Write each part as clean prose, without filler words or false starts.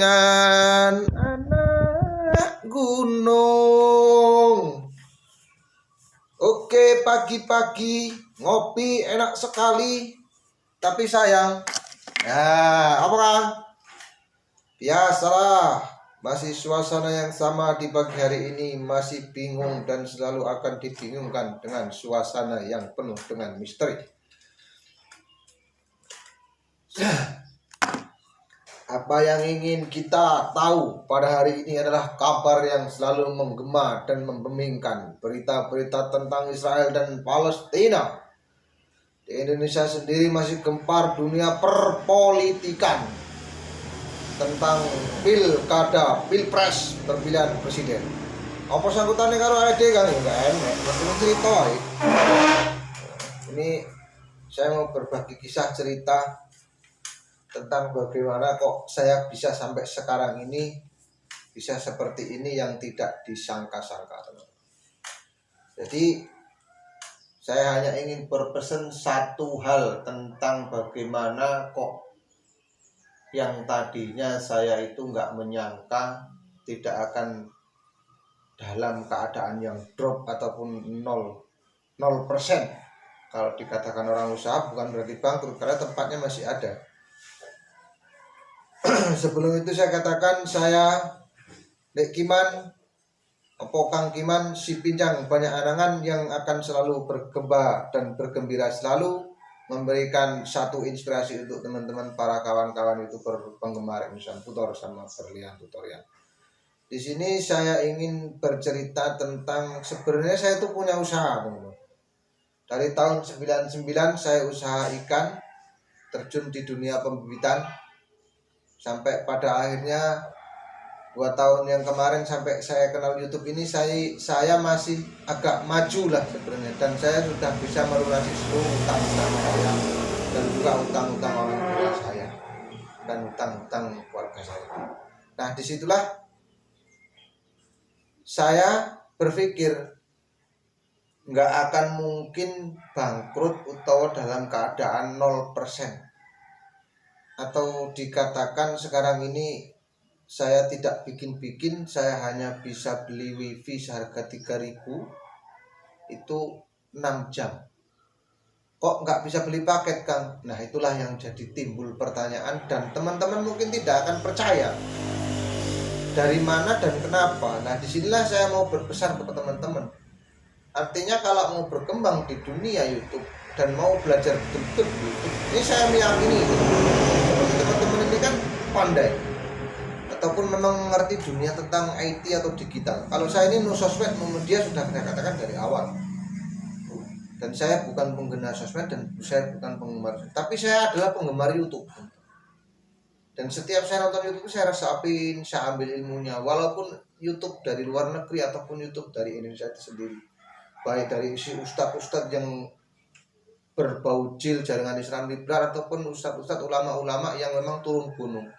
dengan anak gunung. Oke, pagi-pagi ngopi enak sekali. Tapi sayang, ya apa kan? Biasalah, masih suasana yang sama di pagi hari ini, masih bingung dan selalu akan dibingungkan dengan suasana yang penuh dengan misteri. Apa yang ingin kita tahu pada hari ini adalah kabar yang selalu menggema dan membingungkan, berita-berita tentang Israel dan Palestina. Di Indonesia sendiri masih gempar dunia perpolitikan tentang pilkada, pilpres, pemilihan presiden. Apa sangkutannya karo AD kan? Enggak enak, masih cerita. Ini saya mau berbagi kisah cerita tentang bagaimana kok saya bisa sampai sekarang ini bisa seperti ini yang tidak disangka-sangka. Jadi saya hanya ingin berpesan satu hal tentang bagaimana kok yang tadinya saya itu nggak menyangka tidak akan dalam keadaan yang drop ataupun 0%. Kalau dikatakan orang usaha bukan berarti bangkrut, karena tempatnya masih ada. Sebelum itu saya katakan saya Dek Kiman, Kang Kiman, si Pinjang banyak anangan yang akan selalu bergembira dan bergembira, selalu memberikan satu inspirasi untuk teman-teman para kawan-kawan YouTuber penggemar Insan Tutor sama Berlian Tutorial. Di sini saya ingin bercerita tentang sebenarnya saya itu punya usaha, teman-teman. Dari tahun 99 saya usaha ikan, terjun di dunia pembibitan. Sampai pada akhirnya 2 tahun yang kemarin sampai saya kenal YouTube ini saya masih agak maju lah sebenarnya, dan saya sudah bisa melunasi seluruh utang-utang saya dan juga utang-utang orang tua saya dan utang-utang keluarga saya. Nah, disitulah saya berpikir nggak akan mungkin bangkrut atau dalam keadaan 0%. Atau dikatakan sekarang ini saya tidak bikin-bikin, saya hanya bisa beli wifi seharga 3.000 itu 6 jam. Kok nggak bisa beli paket, Kang? Nah, itulah yang jadi timbul pertanyaan, dan teman-teman mungkin tidak akan percaya dari mana dan kenapa. Nah, disinilah saya mau berpesan kepada teman-teman. Artinya kalau mau berkembang di dunia YouTube dan mau belajar betul-betul YouTube, ini saya meyakini teman-teman ini kan pandai ataupun memang mengerti dunia tentang IT atau digital. Kalau saya ini no sosmed, dia sudah saya katakan dari awal. Dan saya bukan pengguna sosmed dan saya bukan penggemar, tapi saya adalah penggemar YouTube. Dan setiap saya nonton YouTube saya resapin, saya ambil ilmunya, walaupun YouTube dari luar negeri ataupun YouTube dari Indonesia itu sendiri. Baik dari isi ustadz-ustadz yang berbau jil jaringan Islam liberal ataupun ustadz-ustadz ulama-ulama yang memang turun gunung.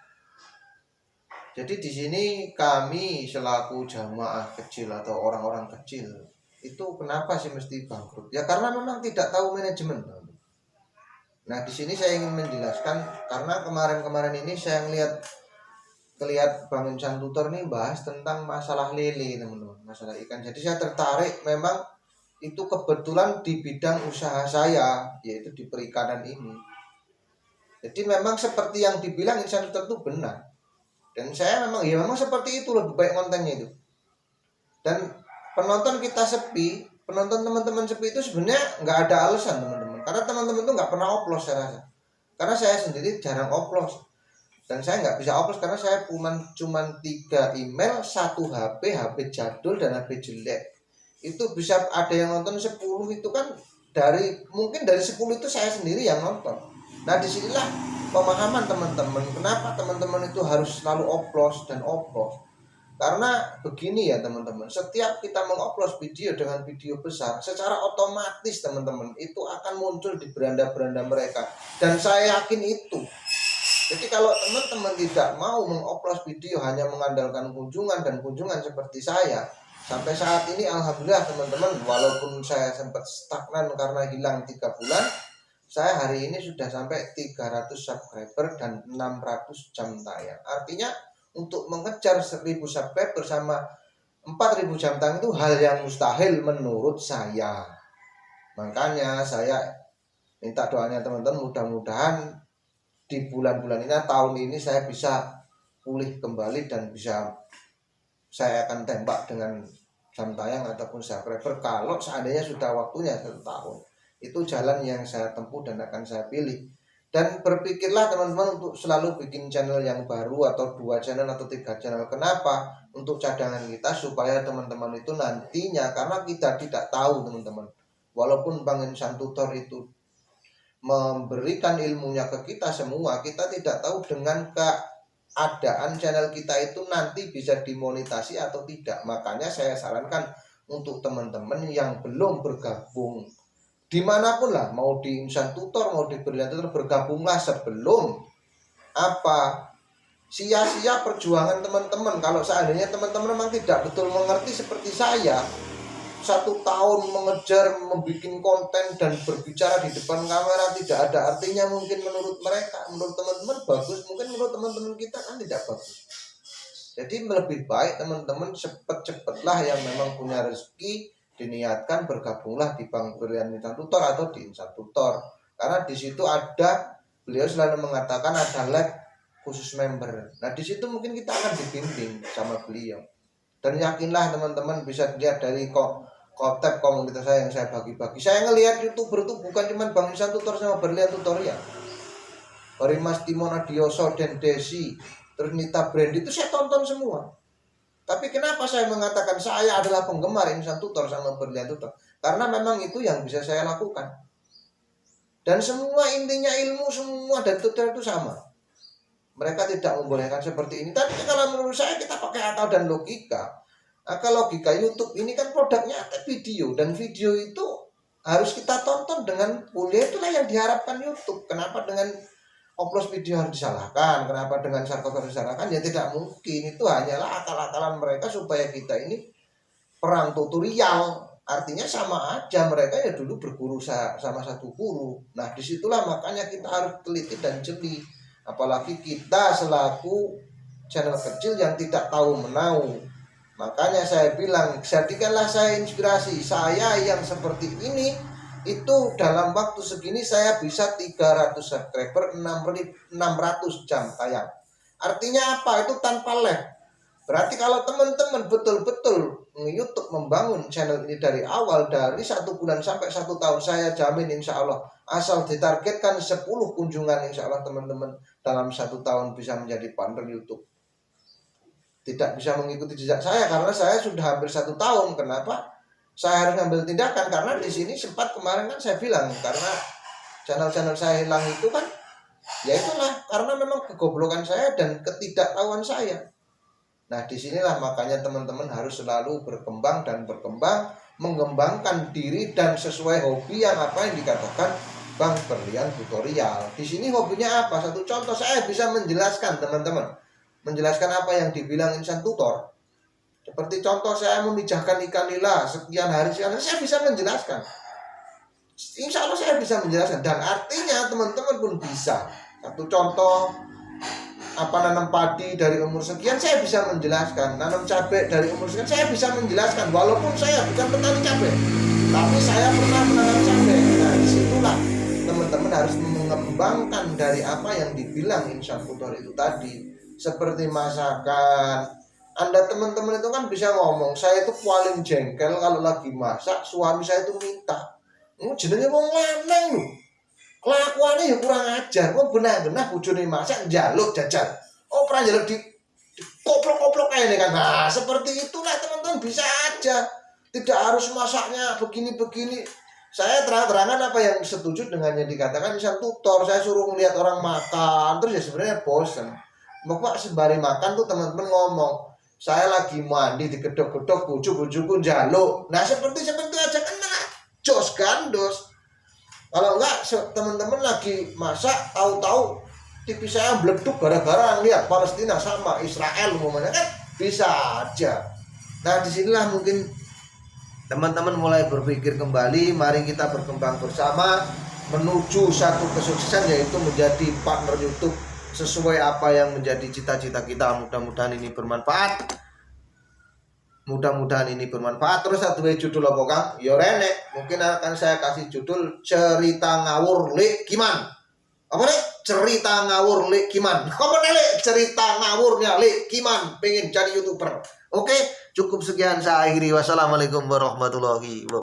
Jadi di sini kami selaku jamaah kecil atau orang-orang kecil itu kenapa sih mesti bangkrut? Ya karena memang tidak tahu manajemen. Nah, di sini saya ingin menjelaskan karena kemarin-kemarin ini saya ngelihat Bang Insan Tutor nih bahas tentang masalah lele, teman-teman, masalah ikan. Jadi saya tertarik, memang itu kebetulan di bidang usaha saya, yaitu di perikanan ini. Jadi memang seperti yang dibilang Insan Tutor itu benar. Dan saya memang seperti itu, lebih baik kontennya itu. Dan penonton kita sepi, penonton teman-teman sepi itu sebenarnya nggak ada alasan, teman-teman. Karena teman-teman itu nggak pernah oplos saya rasa. Karena saya sendiri jarang oplos. Dan saya nggak bisa oplos karena saya cuman 3 email, 1 HP jadul dan HP jelek. Itu bisa ada yang nonton 10, itu kan mungkin dari 10 itu saya sendiri yang nonton. Nah, disinilah pemahaman teman-teman, kenapa teman-teman itu harus selalu oplos dan oplos. Karena begini ya teman-teman, setiap kita mengoplos video dengan video besar, secara otomatis teman-teman itu akan muncul di beranda-beranda mereka, dan saya yakin itu. Jadi kalau teman-teman tidak mau mengoplos video hanya mengandalkan kunjungan dan kunjungan seperti saya, sampai saat ini alhamdulillah teman-teman, walaupun saya sempat stagnan karena hilang 3 bulan, saya hari ini sudah sampai 300 subscriber dan 600 jam tayang. Artinya untuk mengejar 1000 subscriber sama 4000 jam tangan itu hal yang mustahil menurut saya. Makanya saya minta doanya teman-teman, mudah-mudahan di bulan-bulan ini, tahun ini saya bisa pulih kembali dan bisa saya akan tembak dengan jam tayang ataupun subscriber kalau seandainya sudah waktunya 1 tahun. Itu jalan yang saya tempuh dan akan saya pilih. Dan berpikirlah teman-teman untuk selalu bikin channel yang baru atau 2 channel atau 3 channel. Kenapa? Untuk cadangan kita supaya teman-teman itu nantinya, karena kita tidak tahu teman-teman. Walaupun Bang Insan Tutor itu memberikan ilmunya ke kita semua, kita tidak tahu dengan keadaan channel kita itu nanti bisa dimonetasi atau tidak. Makanya saya sarankan untuk teman-teman yang belum bergabung dimanapun lah, mau di Insan Tutor, mau di Brilian Tutor, bergabunglah sebelum sia-sia perjuangan teman-teman. Kalau seandainya teman-teman memang tidak betul mengerti seperti saya, 1 tahun mengejar membuat konten dan berbicara di depan kamera tidak ada artinya mungkin menurut mereka. Menurut teman-teman bagus, mungkin menurut teman-teman kita kan tidak bagus. Jadi lebih baik teman-teman cepet-cepetlah yang memang punya rezeki, diniatkan bergabunglah di Bang Brilian Insan Tutor atau di Insan Tutor, karena di situ ada, beliau selalu mengatakan ada live khusus member. Nah di situ mungkin kita akan dibimbing sama beliau. Dan yakinlah teman-teman bisa dilihat dari konten komunitas saya yang saya bagi-bagi. Saya ngelihat YouTuber itu bukan cuma Bang Insan Tutor sama Brilian Tutorial, dari Mas Timon Adioso dan Desi, terus Nita Brand, itu saya tonton semua. Tapi kenapa saya mengatakan saya adalah penggemar Insan Tutor sama Brilian Tutor? Karena memang itu yang bisa saya lakukan. Dan semua intinya ilmu semua dan tutor itu sama. Mereka tidak membolehkan seperti ini. Tapi kalau menurut saya kita pakai akal dan logika. Akal logika YouTube ini kan produknya video. Dan video itu harus kita tonton dengan kuliah, itulah yang diharapkan YouTube. Kenapa dengan upload video harus disalahkan? Kenapa dengan sarkot harus disalahkan? Ya tidak mungkin. Itu hanyalah akal-akalan mereka supaya kita ini perang tutorial. Artinya sama aja, mereka ya dulu berguru sama satu guru. Nah disitulah makanya kita harus teliti dan jeli. Apalagi kita selaku channel kecil yang tidak tahu menau. Makanya saya bilang, jadikanlah saya inspirasi. Saya yang seperti ini, itu dalam waktu segini saya bisa 300 subscriber, 600 jam tayang. Artinya apa? Itu tanpa lag. Berarti kalau teman-teman betul-betul YouTube membangun channel ini dari awal, dari 1 bulan sampai 1 tahun, saya jamin insya Allah, asal ditargetkan 10 kunjungan, insya Allah teman-teman dalam 1 tahun bisa menjadi partner YouTube. Tidak bisa mengikuti jejak saya karena saya sudah hampir 1 tahun. Kenapa saya harus ngambil tindakan? Karena di sini sempat kemarin kan saya bilang, karena channel-channel saya hilang itu kan, ya itulah karena memang kegoblokan saya dan ketidaktahuan saya. Nah disinilah makanya teman-teman harus selalu berkembang dan berkembang, mengembangkan diri dan sesuai hobi yang apa yang dikatakan Bang Brilian Tutorial. Di sini hobinya apa? Satu contoh, saya bisa menjelaskan teman-teman, menjelaskan apa yang dibilang Insan Tutor. Seperti contoh saya memijahkan ikan nila sekian hari, saya bisa menjelaskan. Insya Allah saya bisa menjelaskan, dan artinya teman-teman pun bisa. Satu contoh, nanam padi dari umur sekian saya bisa menjelaskan, nanam cabai dari umur sekian saya bisa menjelaskan, walaupun saya bukan petani cabai tapi saya pernah menanam cabai. Nah disitulah teman-teman harus mengembangkan dari apa yang dibilang Insan Tutor itu tadi. Seperti masakan, Anda teman-teman itu kan bisa ngomong, saya itu paling jengkel kalau lagi masak suami saya itu minta, jenenge wong lanang lho, kelakuannya ya kurang ajar. Kok benar-benar bojone masak njaluk jajan, pernah njaluk di koplok-koplok kayak ini kan. Nah seperti itulah teman-teman, bisa aja, tidak harus masaknya begini-begini. Saya terang-terangan apa yang setuju dengan yang dikatakan Insan Tutor. Saya suruh melihat orang makan terus ya sebenarnya bosen. Bapak sembari makan tuh teman-teman ngomong, saya lagi mandi di gedok-gedok, bojo-bojoku njaluk. Nah seperti itu aja kena jos gandos. Kalau enggak teman-teman lagi masak, tahu-tahu TV saya meleduk gara-gara lihat Palestina sama Israel umumnya kan, bisa aja. Nah disinilah mungkin teman-teman mulai berpikir kembali, mari kita berkembang bersama menuju satu kesuksesan, yaitu menjadi partner YouTube sesuai apa yang menjadi cita-cita kita. Mudah-mudahan ini bermanfaat. Terus satu judul apa Kang? Yo renek. Mungkin akan saya kasih judul cerita ngawur Lek Kiman. Apa nih? Cerita ngawur Lek Kiman. Apa nih Lek? Cerita ngawurnya Lek Kiman. Pengen jadi YouTuber. Oke, cukup sekian saya akhiri. Wassalamualaikum warahmatullahi wabarakatuh.